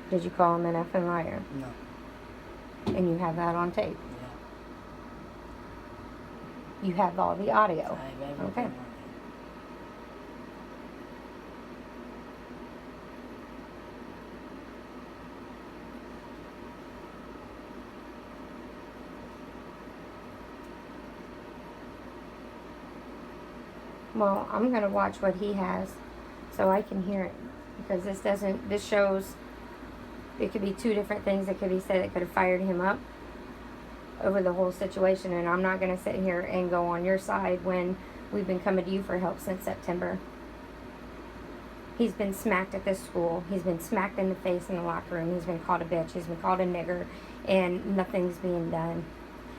Did you call him an effing liar? No. And you have that on tape? Yeah. You have all the audio? I have everything Okay. on it. Well, I'm going to watch what he has so I can hear it. Because this shows, it could be two different things that could be said that could have fired him up over the whole situation. And I'm not going to sit here and go on your side when we've been coming to you for help since September. He's been smacked at this school. He's been smacked in the face in the locker room. He's been called a bitch. He's been called a nigger. And nothing's being done.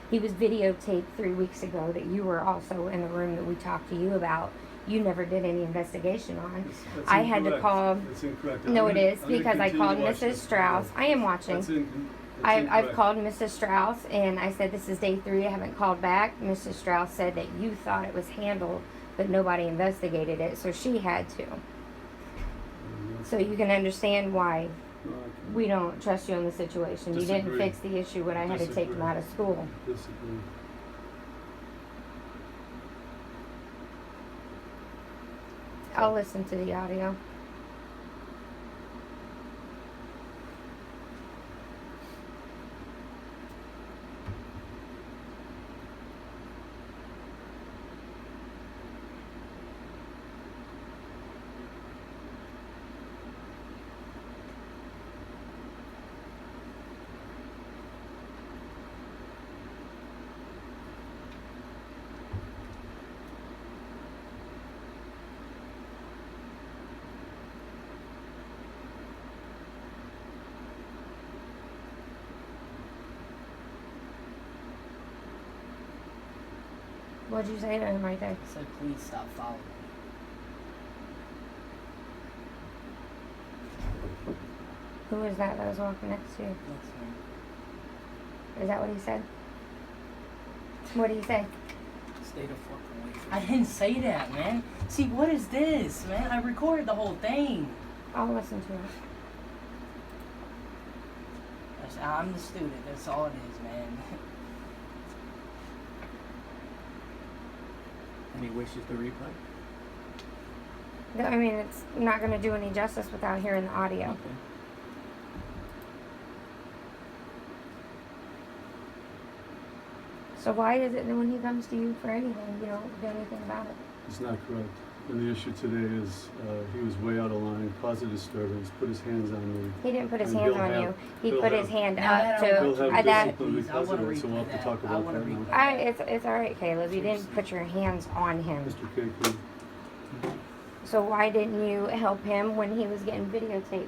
He was videotaped 3 weeks ago that you were also in the room that we talked to you about. You never did any investigation on. That's I had to incorrect. call. That's incorrect. No, I'm it is gonna because I continue called to watch Mrs. this. Strauss. I am watching. That's I've incorrect. called Mrs. Strauss and I said this is day 3. I haven't called back. Mrs. Strauss said that you thought it was handled, but nobody investigated it, so she had to. So you can understand why No, I we don't trust you on the situation. You didn't Disagree. fix the issue when I had to take him Disagree. out of school. disagree. I'll listen to the audio. What'd you say to him right there? I said, please stop following me. Who is that was walking next to you? That's him. Is that what he said? What did he say? Stay the fuck away from me. I didn't say that, man. See, what is this, man? I recorded the whole thing. I'll listen to it. I'm the student. That's all it is, man. Any wishes to replay? I mean, it's not going to do any justice without hearing the audio. Okay. So why is it that when he comes to you for anything, you don't do anything about it? It's not correct. And the issue today is he was way out of line, caused a disturbance, put his hands on me. He didn't put his And hands he'll on have- you. He he'll put his have- hand No, up I to don't- He'll have that. discipline Please, I because wanna of it, so we'll have replay to that. talk I about wanna that now. replay It's all right, Caleb. You didn't put your hands on him. Mr. K, please. So why didn't you help him when he was getting videotaped?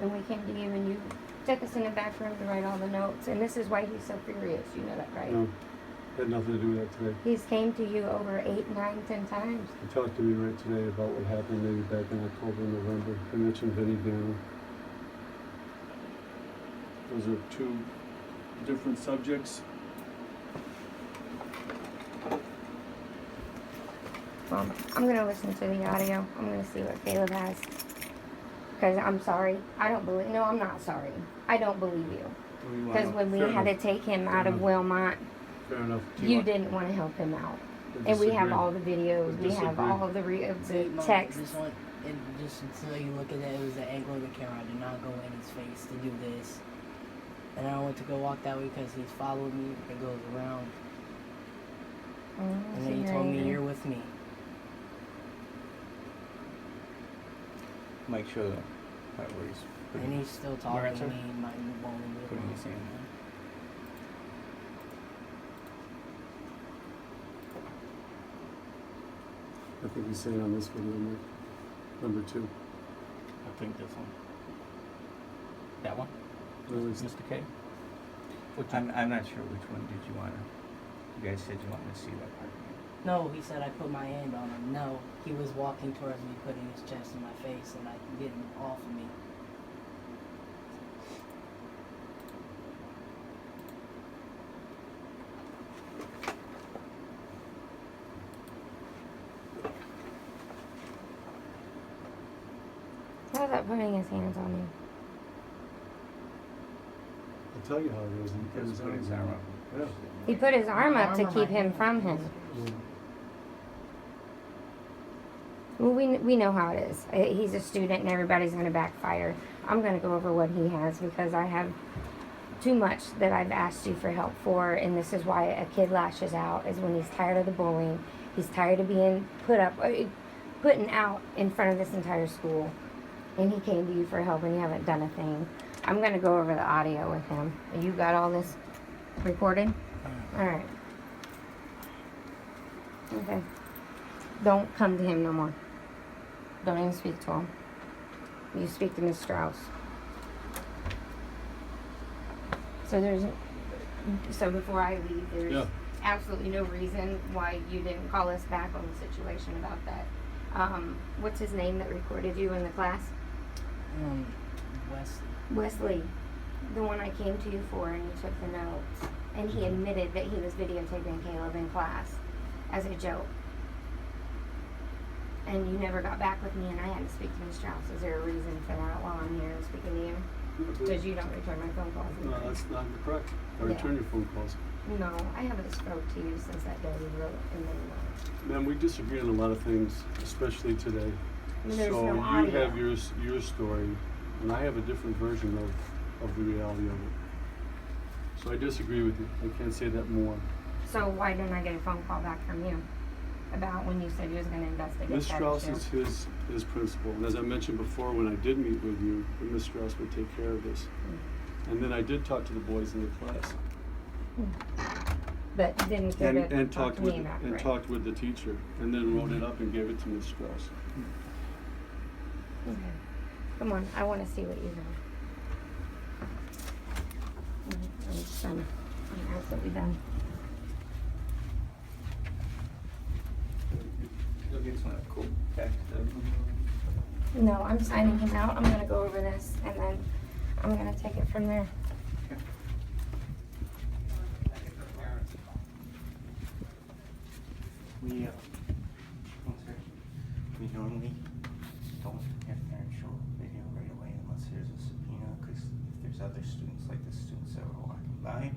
And we came to you and you took us in the back room to write all the notes. And this is why he's so furious. You know that, right? No, had nothing to do with that today. He's came to you over 8, 9, 10 times. He talked to me right today about what happened maybe back in October, November. I mentioned Vinny Gannon. Those are two different subjects. Well, I'm going to listen to the audio. I'm going to see what Caleb has. Because I'm sorry. No, I'm not sorry. I don't believe you. Because when we Fair had to enough. take him out Fair of enough. Wilmot, Fair enough. you didn't want to help him out. I And we have disagree. all the videos. I We have disagree. all of the See, Mom, texts. Just until you look at it, it was the angle of the camera. I did not go in his face to do this. And I went to go walk that way because he's followed me. It goes around. And then he told me, you're with me. Make sure that part where he's And he's still talking to answer? me. My won't leave me putting alone. his hand on. I think he's saying on this video, Nick. Number 2. I think this one. That one? No, he's- Mr. K? I'm not sure which one did you want to. You guys said you wanted to see that part. No, he said I put my hand on him. No, he was walking towards me, putting his chest in my face, and I getting him off of me. How's that putting his hands on you? I'll tell you how it is. He put Just put his arm up. Yeah. He put his arm up to Arm on keep my him hand. from him. Yeah. Well, we know how it is. He's a student, and everybody's going to backfire. I'm going to go over what he has because I have too much that I've asked you for help for, and this is why a kid lashes out, is when he's tired of the bullying. He's tired of being putting out in front of this entire school, and he came to you for help, and you haven't done a thing. I'm going to go over the audio with him. You got all this recorded? All right. Okay. Don't come to him no more. Don't even speak to him. You speak to Miss Strauss. So before I leave, there's Yeah. absolutely no reason why you didn't call us back on the situation about that. What's his name that recorded you in the class? Wesley. Wesley, the one I came to you for, and you took the notes, and he admitted that he was videotaping Caleb in class as a joke. And you never got back with me, and I had to speak to Ms. Strauss. Is there a reason for that while I'm here speaking to you? Because you don't return my phone calls. No, that's not correct. I Yeah. return your phone calls. No, I haven't spoke to you since that day you wrote in the Ma'am, we disagree on a lot of things, especially today. There's So no you audio. have your story, and I have a different version of the reality of it. So I disagree with you. I can't say that more. So why didn't I get a phone call back from you about when you said you was going to investigate Ms. that Strauss issue? is his principal, and as I mentioned before, when I did meet with you, Ms. Strauss would take care of this. And then I did talk to the boys in the class, But you didn't give it and talk talked to with me about it. talked with the teacher, and then wrote it up and gave it to Ms. Strauss. Okay. Come on, I want to see what you have. I'm just done. I'm absolutely done. You'll get some cool text. No, I'm signing him out. I'm going to go over this, and then I'm going to take it from there. We normally don't have parents show video right away unless there's a subpoena, because if there's other students, like the students that were walking by,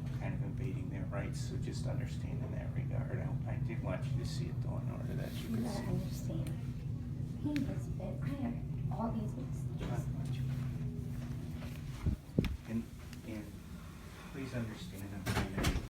we're kind of invading their rights, so just understand in that regard. I did want you to see it though, in order that you You could gotta see. understand. He has been, I have all these